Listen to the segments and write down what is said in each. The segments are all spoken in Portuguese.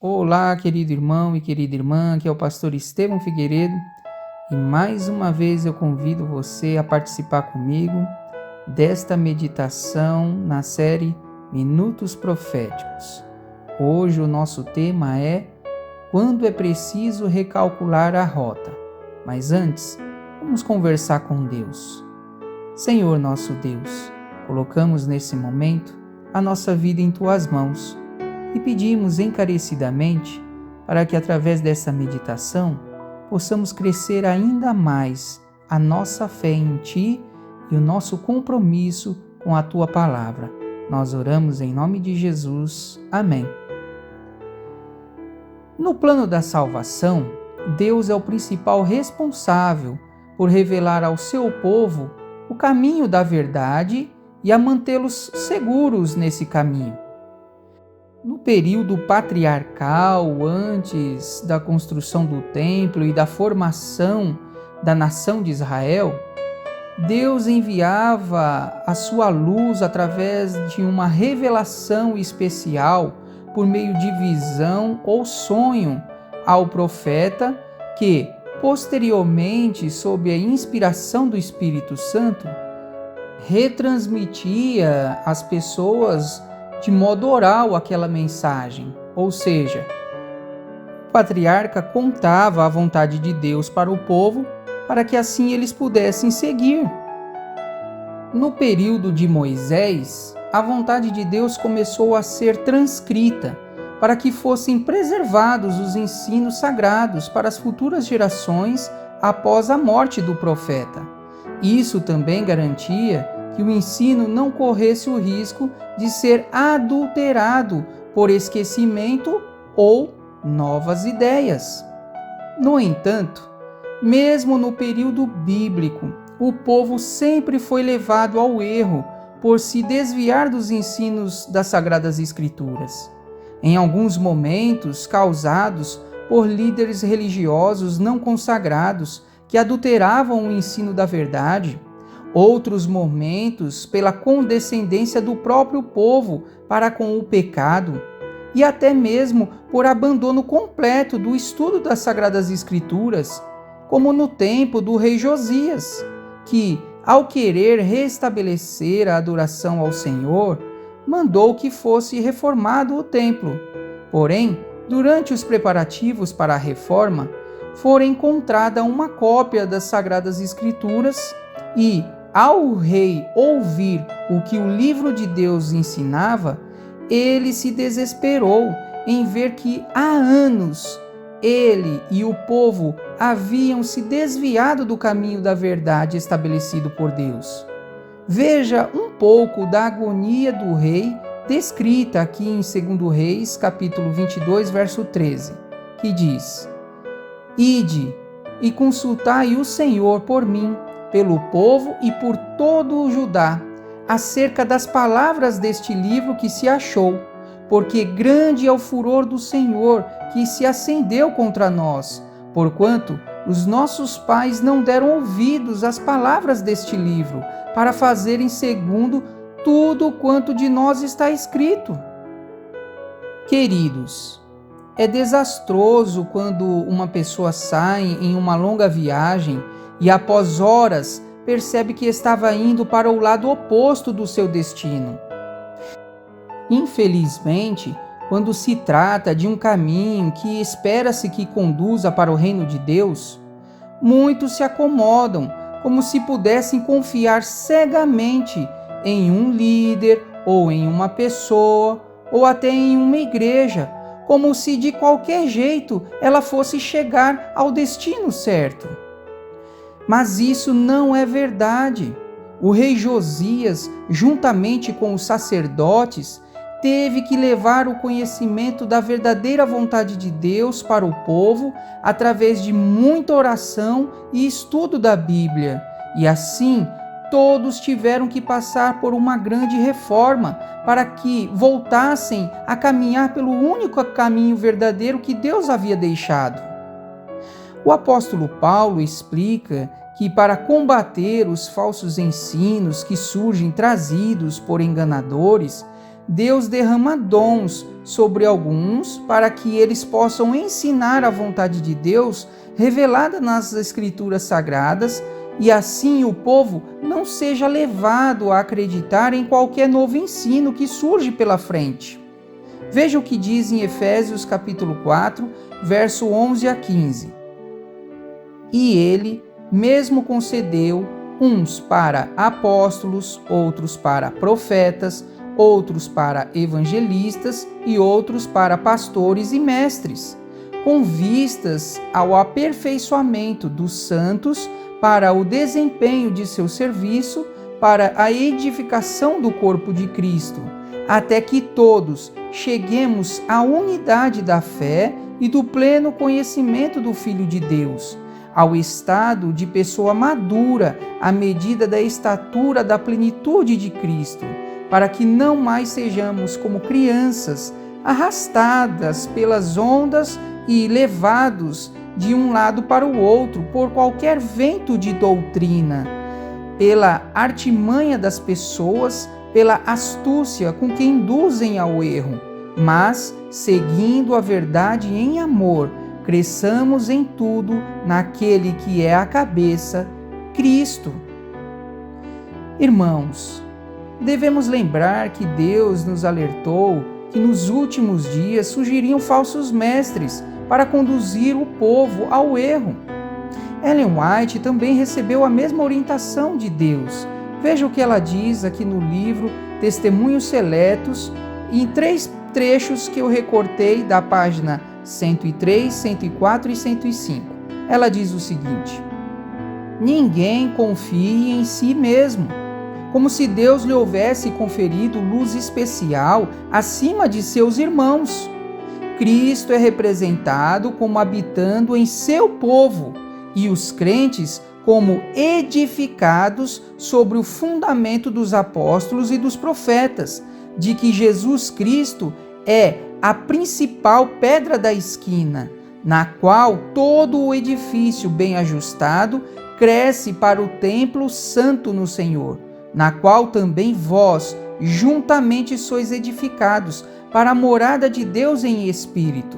Olá, querido irmão e querida irmã, aqui é o pastor Estevão Figueiredo e mais uma vez eu convido você a participar comigo desta meditação na série Minutos Proféticos. Hoje o nosso tema é Quando é preciso recalcular a rota. Mas antes, vamos conversar com Deus. Senhor nosso Deus, colocamos nesse momento a nossa vida em Tuas mãos e pedimos encarecidamente para que através dessa meditação possamos crescer ainda mais a nossa fé em Ti e o nosso compromisso com a Tua Palavra. Nós oramos em nome de Jesus. Amém. No plano da salvação, Deus é o principal responsável por revelar ao seu povo o caminho da verdade e a mantê-los seguros nesse caminho. No período patriarcal, antes da construção do templo e da formação da nação de Israel, Deus enviava a sua luz através de uma revelação especial por meio de visão ou sonho ao profeta que, posteriormente, sob a inspiração do Espírito Santo, retransmitia às pessoas de modo oral aquela mensagem, ou seja, o patriarca contava a vontade de Deus para o povo para que assim eles pudessem seguir. No período de Moisés, a vontade de Deus começou a ser transcrita para que fossem preservados os ensinos sagrados para as futuras gerações após a morte do profeta. Isso também garantia que o ensino não corresse o risco de ser adulterado por esquecimento ou novas ideias. No entanto, mesmo no período bíblico, o povo sempre foi levado ao erro por se desviar dos ensinos das Sagradas Escrituras. Em alguns momentos causados por líderes religiosos não consagrados que adulteravam o ensino da verdade, outros momentos pela condescendência do próprio povo para com o pecado e até mesmo por abandono completo do estudo das Sagradas Escrituras, como no tempo do rei Josias, que, ao querer restabelecer a adoração ao Senhor, mandou que fosse reformado o templo. Porém, durante os preparativos para a reforma, fora encontrada uma cópia das Sagradas Escrituras e, ao rei ouvir o que o livro de Deus ensinava, ele se desesperou em ver que há anos ele e o povo haviam se desviado do caminho da verdade estabelecido por Deus. Veja um pouco da agonia do rei descrita aqui em 2 Reis, capítulo 22, verso 13, que diz: Ide e consultai o Senhor por mim, pelo povo e por todo o Judá, acerca das palavras deste livro que se achou, porque grande é o furor do Senhor que se acendeu contra nós, porquanto os nossos pais não deram ouvidos às palavras deste livro, para fazerem segundo tudo quanto de nós está escrito. Queridos, é desastroso quando uma pessoa sai em uma longa viagem e após horas percebe que estava indo para o lado oposto do seu destino. Infelizmente, quando se trata de um caminho que espera-se que conduza para o reino de Deus, muitos se acomodam como se pudessem confiar cegamente em um líder ou em uma pessoa ou até em uma igreja, como se de qualquer jeito ela fosse chegar ao destino certo. Mas isso não é verdade. O rei Josias, juntamente com os sacerdotes, teve que levar o conhecimento da verdadeira vontade de Deus para o povo através de muita oração e estudo da Bíblia. E assim, todos tiveram que passar por uma grande reforma para que voltassem a caminhar pelo único caminho verdadeiro que Deus havia deixado. O apóstolo Paulo explica que para combater os falsos ensinos que surgem trazidos por enganadores, Deus derrama dons sobre alguns para que eles possam ensinar a vontade de Deus revelada nas Escrituras Sagradas, e assim o povo não seja levado a acreditar em qualquer novo ensino que surge pela frente. Veja o que diz em Efésios capítulo 4, verso 11 a 15. E ele mesmo concedeu uns para apóstolos, outros para profetas, outros para evangelistas e outros para pastores e mestres, com vistas ao aperfeiçoamento dos santos, para o desempenho de seu serviço, para a edificação do corpo de Cristo, até que todos cheguemos à unidade da fé e do pleno conhecimento do Filho de Deus, ao estado de pessoa madura, à medida da estatura da plenitude de Cristo, para que não mais sejamos como crianças, arrastadas pelas ondas e levados de um lado para o outro por qualquer vento de doutrina, pela artimanha das pessoas, pela astúcia com que induzem ao erro, mas, seguindo a verdade em amor, cresçamos em tudo naquele que é a cabeça, Cristo. Irmãos, devemos lembrar que Deus nos alertou que nos últimos dias surgiriam falsos mestres para conduzir o povo ao erro. Ellen White também recebeu a mesma orientação de Deus. Veja o que ela diz aqui no livro Testemunhos Seletos, em 3 trechos que eu recortei da página 103, 104 e 105. Ela diz o seguinte: ninguém confie em si mesmo, como se Deus lhe houvesse conferido luz especial acima de seus irmãos. Cristo é representado como habitando em seu povo e os crentes como edificados sobre o fundamento dos apóstolos e dos profetas, de que Jesus Cristo é a principal pedra da esquina, na qual todo o edifício bem ajustado cresce para o templo santo no Senhor, na qual também vós juntamente sois edificados para a morada de Deus em espírito.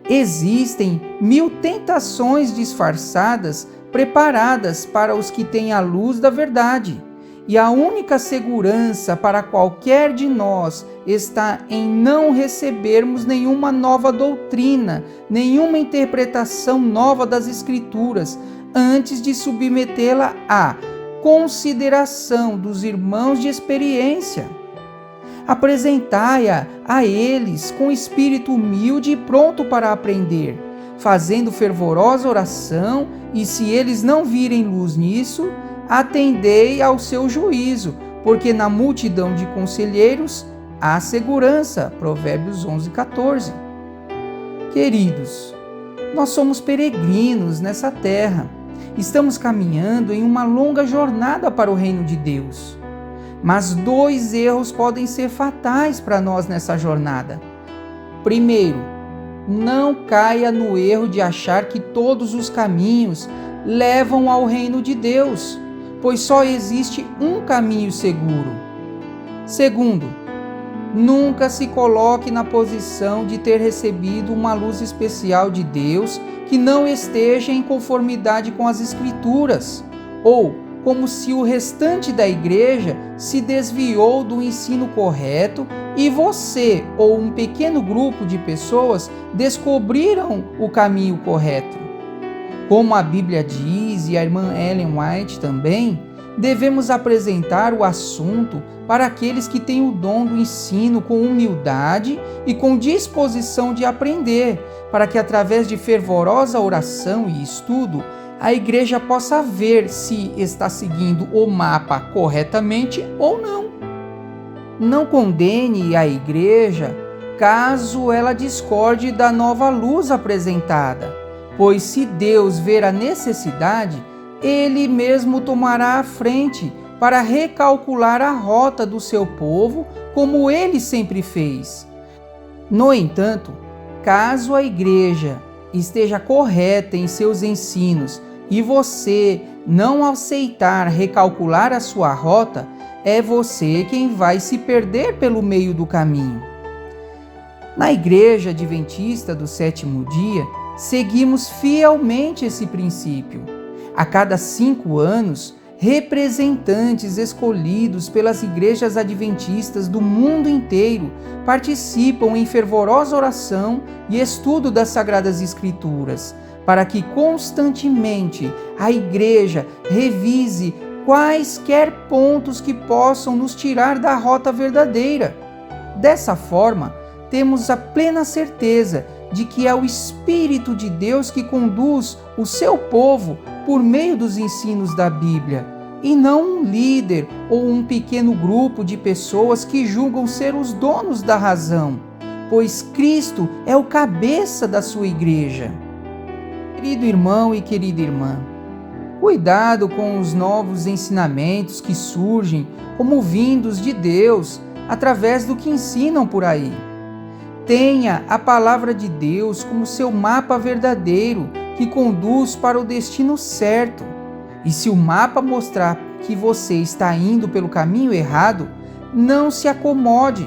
Existem 1000 tentações disfarçadas preparadas para os que têm a luz da verdade, e a única segurança para qualquer de nós está em não recebermos nenhuma nova doutrina, nenhuma interpretação nova das Escrituras, antes de submetê-la à consideração dos irmãos de experiência. Apresentai-a a eles com espírito humilde e pronto para aprender, fazendo fervorosa oração, e se eles não virem luz nisso, atendei ao seu juízo, porque na multidão de conselheiros há segurança. Provérbios 11:14. Queridos, nós somos peregrinos nessa terra. Estamos caminhando em uma longa jornada para o reino de Deus. Mas 2 erros podem ser fatais para nós nessa jornada. Primeiro, não caia no erro de achar que todos os caminhos levam ao reino de Deus, pois só existe um caminho seguro. Segundo, nunca se coloque na posição de ter recebido uma luz especial de Deus que não esteja em conformidade com as Escrituras, ou como se o restante da igreja se desviou do ensino correto e você ou um pequeno grupo de pessoas descobriram o caminho correto. Como a Bíblia diz, e a irmã Ellen White também, devemos apresentar o assunto para aqueles que têm o dom do ensino com humildade e com disposição de aprender, para que através de fervorosa oração e estudo, a igreja possa ver se está seguindo o mapa corretamente ou não. Não condene a igreja caso ela discorde da nova luz apresentada, pois se Deus ver a necessidade, Ele mesmo tomará a frente para recalcular a rota do seu povo, como Ele sempre fez. No entanto, caso a igreja esteja correta em seus ensinos e você não aceitar recalcular a sua rota, é você quem vai se perder pelo meio do caminho. Na Igreja Adventista do Sétimo Dia, seguimos fielmente esse princípio. A cada 5 anos, representantes escolhidos pelas igrejas adventistas do mundo inteiro participam em fervorosa oração e estudo das Sagradas Escrituras, para que constantemente a igreja revise quaisquer pontos que possam nos tirar da rota verdadeira. Dessa forma, temos a plena certeza de que é o Espírito de Deus que conduz o seu povo por meio dos ensinos da Bíblia, e não um líder ou um pequeno grupo de pessoas que julgam ser os donos da razão, pois Cristo é o cabeça da sua igreja. Querido irmão e querida irmã, cuidado com os novos ensinamentos que surgem como vindos de Deus através do que ensinam por aí. Tenha a palavra de Deus como seu mapa verdadeiro que conduz para o destino certo. E se o mapa mostrar que você está indo pelo caminho errado, não se acomode.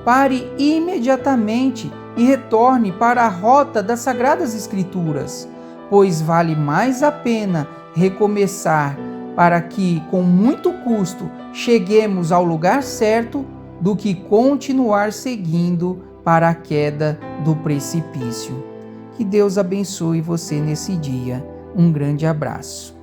Pare imediatamente e retorne para a rota das Sagradas Escrituras, pois vale mais a pena recomeçar para que, com muito custo, cheguemos ao lugar certo do que continuar seguindo para a queda do precipício. Que Deus abençoe você nesse dia. Um grande abraço.